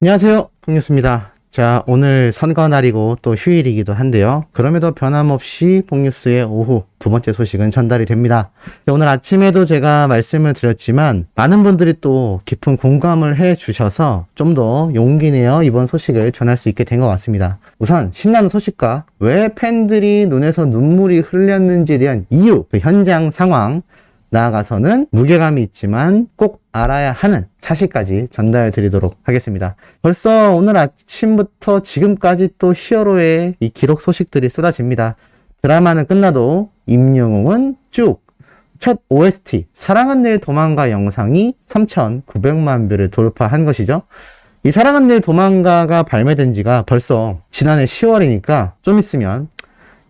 안녕하세요, 봉뉴스입니다. 자, 오늘 선거 날이고 또 휴일이기도 한데요. 그럼에도 변함없이 봉뉴스의 오후 두 번째 소식은 전달이 됩니다. 자, 오늘 아침에도 제가 말씀을 드렸지만 많은 분들이 또 깊은 공감을 해 주셔서 좀 더 용기 내어 이번 소식을 전할 수 있게 된 것 같습니다. 우선 신나는 소식과 왜 팬들이 눈에서 눈물이 흘렸는지에 대한 이유, 그 현장 상황, 나아가서는 무게감이 있지만 꼭 알아야 하는 사실까지 전달 드리도록 하겠습니다. 벌써 오늘 아침부터 지금까지 또 히어로의 이 기록 소식들이 쏟아집니다. 드라마는 끝나도 임영웅은 쭉 첫 OST 사랑은 내일 도망가 영상이 3,900만 뷰를 돌파한 것이죠. 이 사랑은 내일 도망가가 발매된 지가 벌써 지난해 10월이니까 좀 있으면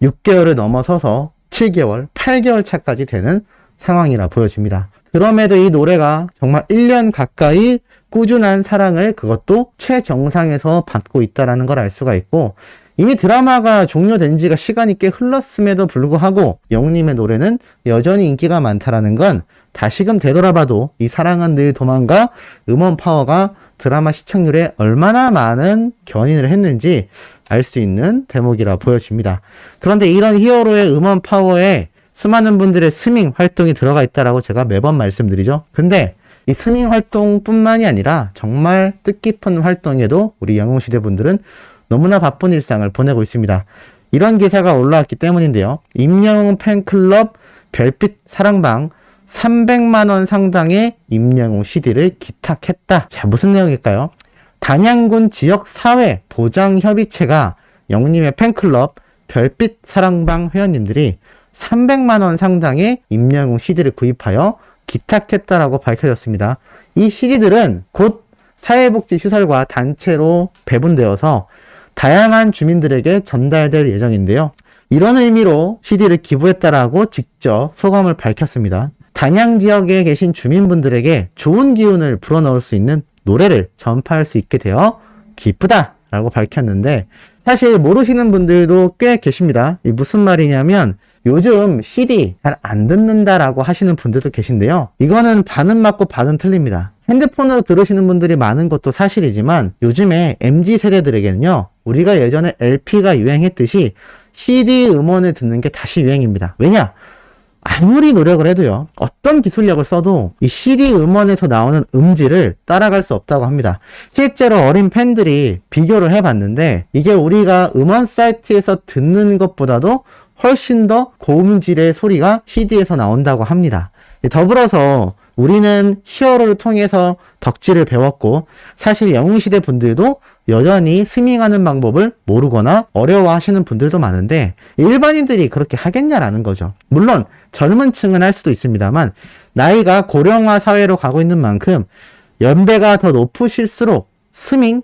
6개월을 넘어서서 7개월, 8개월 차까지 되는 상황이라 보여집니다. 그럼에도 이 노래가 정말 1년 가까이 꾸준한 사랑을 그것도 최정상에서 받고 있다는 걸 알 수가 있고, 이미 드라마가 종료된 지가 시간이 꽤 흘렀음에도 불구하고 영님의 노래는 여전히 인기가 많다라는 건 다시금 되돌아봐도 이 사랑은 늘 도망가 음원 파워가 드라마 시청률에 얼마나 많은 견인을 했는지 알 수 있는 대목이라 보여집니다. 그런데 이런 히어로의 음원 파워에 수많은 분들의 스밍 활동이 들어가 있다라고 제가 매번 말씀드리죠. 근데 이 스밍 활동뿐만이 아니라 정말 뜻깊은 활동에도 우리 영웅시대 분들은 너무나 바쁜 일상을 보내고 있습니다. 이런 기사가 올라왔기 때문인데요. 임영웅 팬클럽 별빛 사랑방 300만 원 상당의 임영웅 CD를 기탁했다. 자, 무슨 내용일까요? 단양군 지역사회 보장협의체가 영님의 팬클럽 별빛 사랑방 회원님들이 300만 원 상당의 임영웅 CD를 구입하여 기탁했다라고 밝혀졌습니다. 이 CD들은 곧 사회복지시설과 단체로 배분되어서 다양한 주민들에게 전달될 예정인데요. 이런 의미로 CD를 기부했다라고 직접 소감을 밝혔습니다. 단양 지역에 계신 주민분들에게 좋은 기운을 불어넣을 수 있는 노래를 전파할 수 있게 되어 기쁘다 라고 밝혔는데, 사실 모르시는 분들도 꽤 계십니다. 이 무슨 말이냐면 요즘 CD 잘 안 듣는다라고 하시는 분들도 계신데요. 이거는 반은 맞고 반은 틀립니다. 핸드폰으로 들으시는 분들이 많은 것도 사실이지만 요즘에 MZ세대들에게는요, 우리가 예전에 LP가 유행했듯이 CD 음원을 듣는 게 다시 유행입니다. 왜냐? 아무리 노력을 해도요, 어떤 기술력을 써도 이 CD 음원에서 나오는 음질을 따라갈 수 없다고 합니다. 실제로 어린 팬들이 비교를 해봤는데 이게 우리가 음원 사이트에서 듣는 것보다도 훨씬 더 고음질의 소리가 CD에서 나온다고 합니다. 더불어서 우리는 히어로를 통해서 덕질을 배웠고, 사실 영웅시대 분들도 여전히 스밍하는 방법을 모르거나 어려워하시는 분들도 많은데 일반인들이 그렇게 하겠냐라는 거죠. 물론 젊은 층은 할 수도 있습니다만 나이가 고령화 사회로 가고 있는 만큼 연배가 더 높으실수록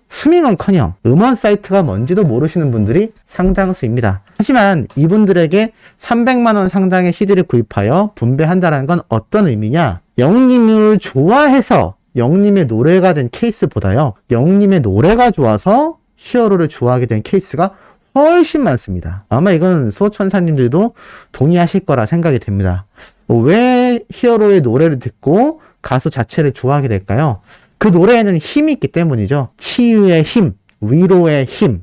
스밍은커녕 음원 사이트가 뭔지도 모르시는 분들이 상당수입니다. 하지만 이분들에게 300만 원 상당의 CD를 구입하여 분배한다는 건 어떤 의미냐? 영웅님을 좋아해서 영웅님의 노래가 된 케이스보다요, 영웅님의 노래가 좋아서 히어로를 좋아하게 된 케이스가 훨씬 많습니다. 아마 이건 소천사님들도 동의하실 거라 생각이 됩니다. 왜 히어로의 노래를 듣고 가수 자체를 좋아하게 될까요? 그 노래에는 힘이 있기 때문이죠. 치유의 힘, 위로의 힘.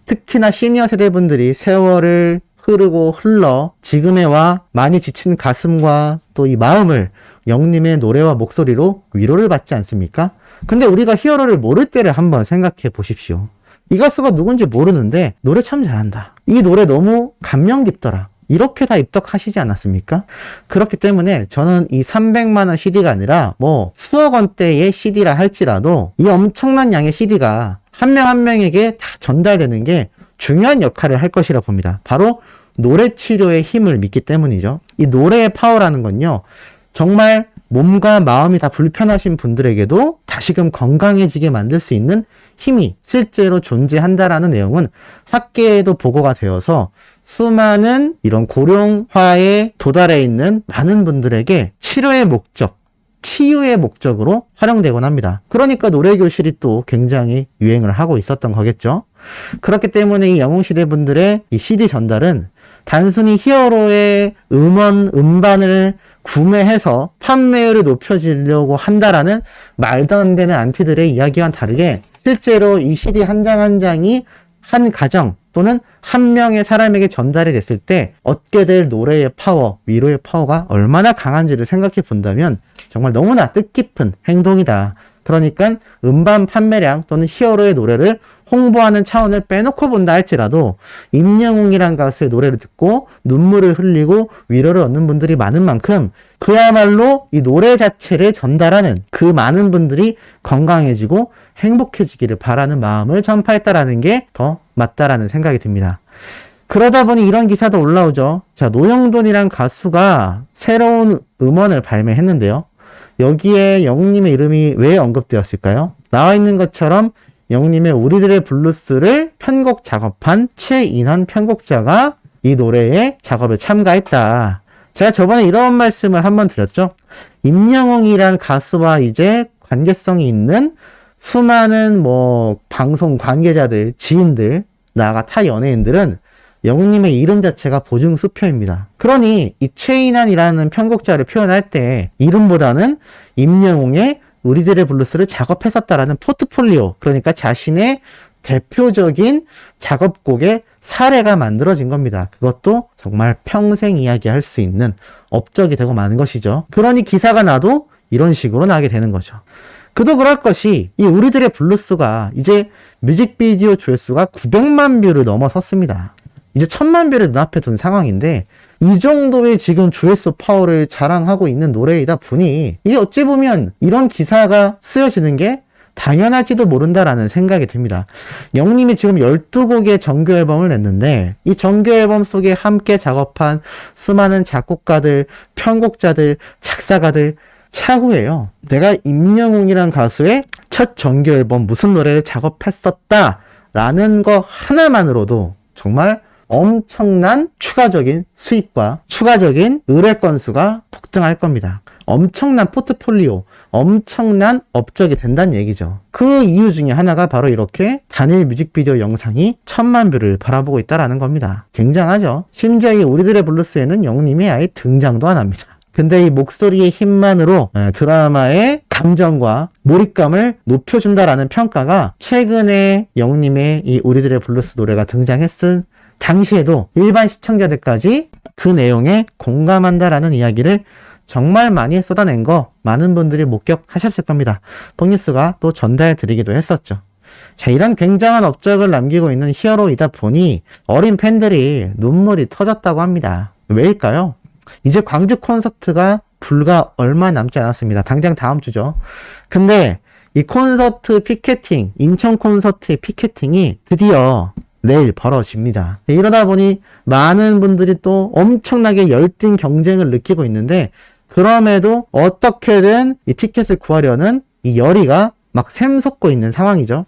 특히나 시니어 세대분들이 세월을 흐르고 흘러 지금에 와 많이 지친 가슴과 또 이 마음을 영님의 노래와 목소리로 위로를 받지 않습니까? 근데 우리가 히어로를 모를 때를 한번 생각해 보십시오. 이 가수가 누군지 모르는데 노래 참 잘한다. 이 노래 너무 감명 깊더라. 이렇게 다 입덕하시지 않았습니까? 그렇기 때문에 저는 이 300만 원 CD가 아니라 뭐 수억 원대의 CD라 할지라도 이 엄청난 양의 CD가 한 명 한 명에게 다 전달되는 게 중요한 역할을 할 것이라 봅니다. 바로 노래 치료의 힘을 믿기 때문이죠. 이 노래의 파워라는 건요, 정말 몸과 마음이 다 불편하신 분들에게도 다시금 건강해지게 만들 수 있는 힘이 실제로 존재한다라는 내용은 학계에도 보고가 되어서 수많은 이런 고령화에 도달해 있는 많은 분들에게 치료의 목적, 치유의 목적으로 활용되곤 합니다. 그러니까 노래교실이 또 굉장히 유행을 하고 있었던 거겠죠. 그렇기 때문에 이 영웅시대 분들의 이 CD 전달은 단순히 히어로의 음원, 음반을 구매해서 판매율을 높여주려고 한다라는 말도 안 되는 안티들의 이야기와는 다르게 실제로 이 CD 한 장 한 장이 한 가정 또는 한 명의 사람에게 전달이 됐을 때 얻게 될 노래의 파워, 위로의 파워가 얼마나 강한지를 생각해 본다면 정말 너무나 뜻깊은 행동이다. 그러니까 음반 판매량 또는 히어로의 노래를 홍보하는 차원을 빼놓고 본다 할지라도 임영웅이란 가수의 노래를 듣고 눈물을 흘리고 위로를 얻는 분들이 많은 만큼 그야말로 이 노래 자체를 전달하는 그 많은 분들이 건강해지고 행복해지기를 바라는 마음을 전파했다라는 게 더 맞다라는 생각이 듭니다. 그러다 보니 이런 기사도 올라오죠. 자, 노영돈이란 가수가 새로운 음원을 발매했는데요. 여기에 영웅님의 이름이 왜 언급되었을까요? 나와 있는 것처럼 영웅님의 우리들의 블루스를 편곡 작업한 최인환 편곡자가 이 노래에 작업에 참가했다. 제가 저번에 이런 말씀을 한번 드렸죠. 임영웅이란 가수와 이제 관계성이 있는 수많은 방송 관계자들, 지인들, 나아가 타 연예인들은 영웅님의 이름 자체가 보증 수표입니다. 그러니 이 최인환이라는 편곡자를 표현할 때 이름보다는 임영웅의 우리들의 블루스를 작업했었다라는 포트폴리오, 그러니까 자신의 대표적인 작업곡의 사례가 만들어진 겁니다. 그것도 정말 평생 이야기할 수 있는 업적이 되고 마는 것이죠. 그러니 기사가 나도 이런 식으로 나게 되는 거죠. 그도 그럴 것이 이 우리들의 블루스가 이제 뮤직비디오 조회수가 900만 뷰를 넘어섰습니다. 이제 1000만 뷰를 눈앞에 둔 상황인데 이 정도의 지금 조회수 파워를 자랑하고 있는 노래이다 보니 이게 어찌 보면 이런 기사가 쓰여지는 게 당연할지도 모른다라는 생각이 듭니다. 영님이 지금 12곡의 정규 앨범을 냈는데 이 정규 앨범 속에 함께 작업한 수많은 작곡가들, 편곡자들, 작사가들 차후에요. 내가 임영웅이란 가수의 첫 정규 앨범 무슨 노래를 작업했었다라는 거 하나만으로도 정말 엄청난 추가적인 수입과 추가적인 의뢰 건수가 폭등할 겁니다. 엄청난 포트폴리오, 엄청난 업적이 된다는 얘기죠. 그 이유 중에 하나가 바로 이렇게 단일 뮤직비디오 영상이 1000만 뷰를 바라보고 있다라는 겁니다. 굉장하죠. 심지어 이 우리들의 블루스에는 영웅님이 아예 등장도 안 합니다. 근데 이 목소리의 힘만으로 드라마의 감정과 몰입감을 높여준다라는 평가가 최근에 영웅님의 이 우리들의 블루스 노래가 등장했을 당시에도 일반 시청자들까지 그 내용에 공감한다라는 이야기를 정말 많이 쏟아낸 거 많은 분들이 목격하셨을 겁니다. 뽕뉴스가 또 전달드리기도 했었죠. 자, 이런 굉장한 업적을 남기고 있는 히어로이다 보니 어린 팬들이 눈물이 터졌다고 합니다. 왜일까요? 이제 광주 콘서트가 불과 얼마 남지 않았습니다. 당장 다음 주죠. 근데 이 콘서트 피켓팅, 인천 콘서트의 피켓팅이 드디어 내일 벌어집니다. 이러다 보니 많은 분들이 또 엄청나게 열띤 경쟁을 느끼고 있는데 그럼에도 어떻게든 이 티켓을 구하려는 이 열의가 막 샘솟고 있는 상황이죠.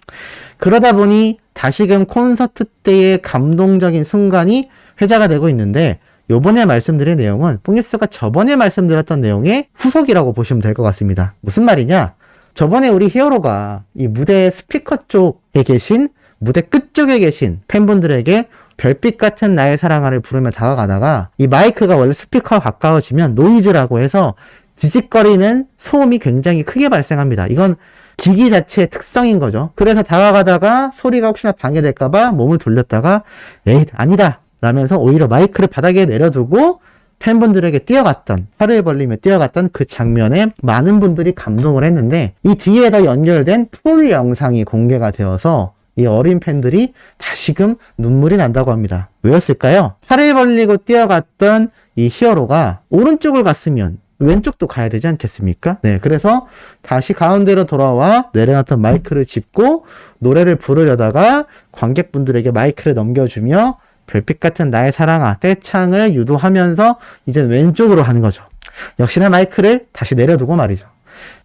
그러다 보니 다시금 콘서트 때의 감동적인 순간이 회자가 되고 있는데 요번에 말씀드린 내용은 뽕뉴스가 저번에 말씀드렸던 내용의 후속이라고 보시면 될 것 같습니다. 무슨 말이냐? 저번에 우리 히어로가 이 무대 스피커 쪽에 계신 무대 끝쪽에 계신 팬분들에게 별빛 같은 나의 사랑아를 부르며 다가가다가 이 마이크가 원래 스피커와 가까워지면 노이즈라고 해서 지직거리는 소음이 굉장히 크게 발생합니다. 이건 기기 자체의 특성인 거죠. 그래서 다가가다가 소리가 혹시나 방해될까봐 몸을 돌렸다가 에이 아니다 라면서 오히려 마이크를 바닥에 내려두고 팬분들에게 뛰어갔던, 팔을 벌리며 뛰어갔던 그 장면에 많은 분들이 감동을 했는데 이 뒤에다 연결된 풀 영상이 공개가 되어서 이 어린 팬들이 다시금 눈물이 난다고 합니다. 왜였을까요? 팔을 벌리고 뛰어갔던 이 히어로가 오른쪽을 갔으면 왼쪽도 가야 되지 않겠습니까? 네, 그래서 다시 가운데로 돌아와 내려놨던 마이크를 짚고 노래를 부르려다가 관객분들에게 마이크를 넘겨주며 별빛 같은 나의 사랑아 떼창을 유도하면서 이제 왼쪽으로 하는 거죠. 역시나 마이크를 다시 내려두고 말이죠.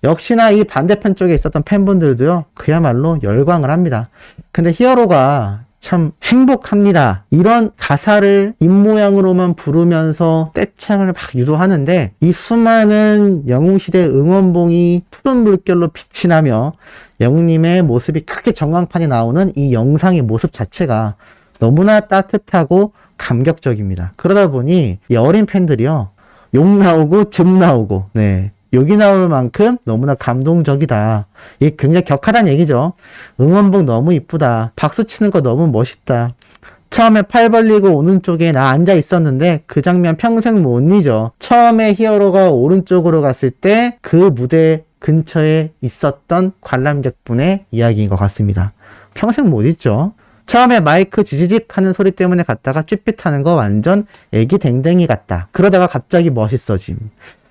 역시나 이 반대편 쪽에 있었던 팬분들도요, 그야말로 열광을 합니다. 근데 히어로가 참 행복합니다. 이런 가사를 입모양으로만 부르면서 떼창을 막 유도하는데 이 수많은 영웅시대 응원봉이 푸른 물결로 빛이 나며 영웅님의 모습이 크게 전광판에 나오는 이 영상의 모습 자체가 너무나 따뜻하고 감격적입니다. 그러다 보니 이 어린 팬들이요, 욕 나오고 즙 나오고, 네, 욕이 나올 만큼 너무나 감동적이다. 이게 굉장히 격하다는 얘기죠. 응원봉 너무 이쁘다. 박수 치는 거 너무 멋있다. 처음에 팔 벌리고 오는 쪽에 나 앉아 있었는데 그 장면 평생 못 잊어. 처음에 히어로가 오른쪽으로 갔을 때 그 무대 근처에 있었던 관람객분의 이야기인 것 같습니다. 평생 못 잊죠. 처음에 마이크 지지직 하는 소리 때문에 갔다가 쭈삣하는 거 완전 애기 댕댕이 같다. 그러다가 갑자기 멋있어짐.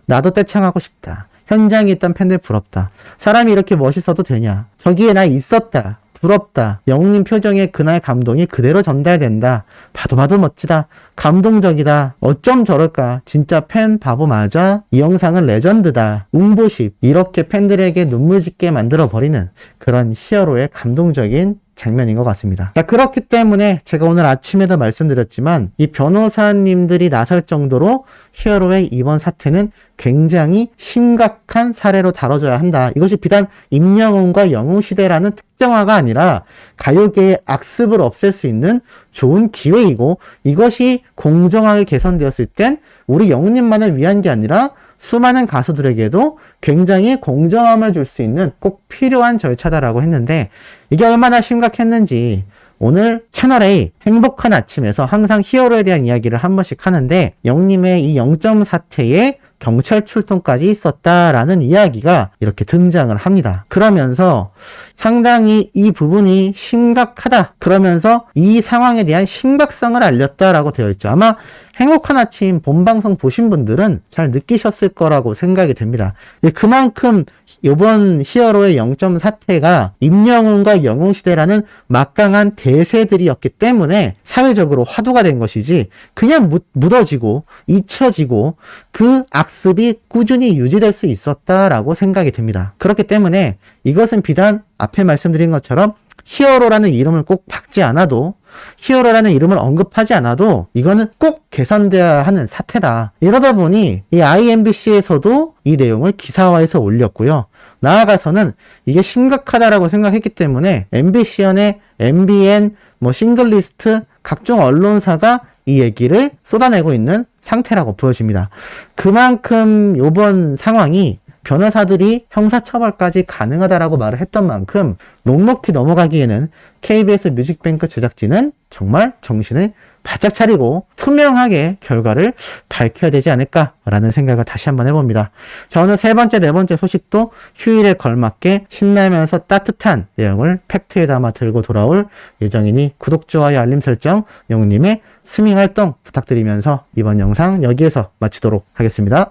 나도 떼창하고 싶다. 현장에 있던 팬들 부럽다. 사람이 이렇게 멋있어도 되냐. 저기에 나 있었다. 부럽다. 영웅님 표정에 그날 감동이 그대로 전달된다. 봐도 멋지다. 감동적이다. 어쩜 저럴까. 진짜 팬 바보 맞아. 이 영상은 레전드다. 웅보십. 이렇게 팬들에게 눈물 짓게 만들어버리는 그런 히어로의 감동적인 장면인 것 같습니다. 자, 그렇기 때문에 제가 오늘 아침에도 말씀드렸지만 이 변호사님들이 나설 정도로 히어로의 이번 사태는 굉장히 심각한 사례로 다뤄져야 한다. 이것이 비단 임영웅과 영웅시대라는 특정화가 아니라 가요계의 악습을 없앨 수 있는 좋은 기회이고, 이것이 공정하게 개선되었을 땐 우리 영웅님만을 위한 게 아니라 수많은 가수들에게도 굉장히 공정함을 줄 수 있는 꼭 필요한 절차다라고 했는데, 이게 얼마나 심각했는지 오늘 채널A 행복한 아침에서 항상 히어로에 대한 이야기를 한 번씩 하는데, 영님의 이 0점 사태에 경찰 출동까지 있었다라는 이야기가 이렇게 등장을 합니다. 그러면서 상당히 이 부분이 심각하다. 그러면서 이 상황에 대한 심각성을 알렸다라고 되어 있죠. 아마 행복한 아침 본방송 보신 분들은 잘 느끼셨을 거라고 생각이 됩니다. 그만큼 이번 히어로의 0점 사태가 임영웅과 영웅시대라는 막강한 대세들이었기 때문에 사회적으로 화두가 된 것이지, 그냥 묻어지고 잊혀지고 그 악습이 꾸준히 유지될 수 있었다라고 생각이 됩니다. 그렇기 때문에 이것은 비단 앞에 말씀드린 것처럼 히어로라는 이름을 꼭 박지 않아도, 히어로라는 이름을 언급하지 않아도 이거는 꼭 개선되어야 하는 사태다. 이러다 보니 이 IMBC에서도 이 내용을 기사화해서 올렸고요. 나아가서는 이게 심각하다라고 생각했기 때문에 MBC연의 MBN, 싱글리스트, 각종 언론사가 이 얘기를 쏟아내고 있는 상태라고 보여집니다. 그만큼 이번 상황이 변호사들이 형사처벌까지 가능하다라고 말을 했던 만큼 넉넉히 넘어가기에는 KBS 뮤직뱅크 제작진은 정말 정신을 바짝 차리고 투명하게 결과를 밝혀야 되지 않을까라는 생각을 다시 한번 해봅니다. 자, 오늘 세 번째, 네 번째 소식도 휴일에 걸맞게 신나면서 따뜻한 내용을 팩트에 담아 들고 돌아올 예정이니 구독, 좋아요, 알림 설정, 영웅님의 스밍 활동 부탁드리면서 이번 영상 여기에서 마치도록 하겠습니다.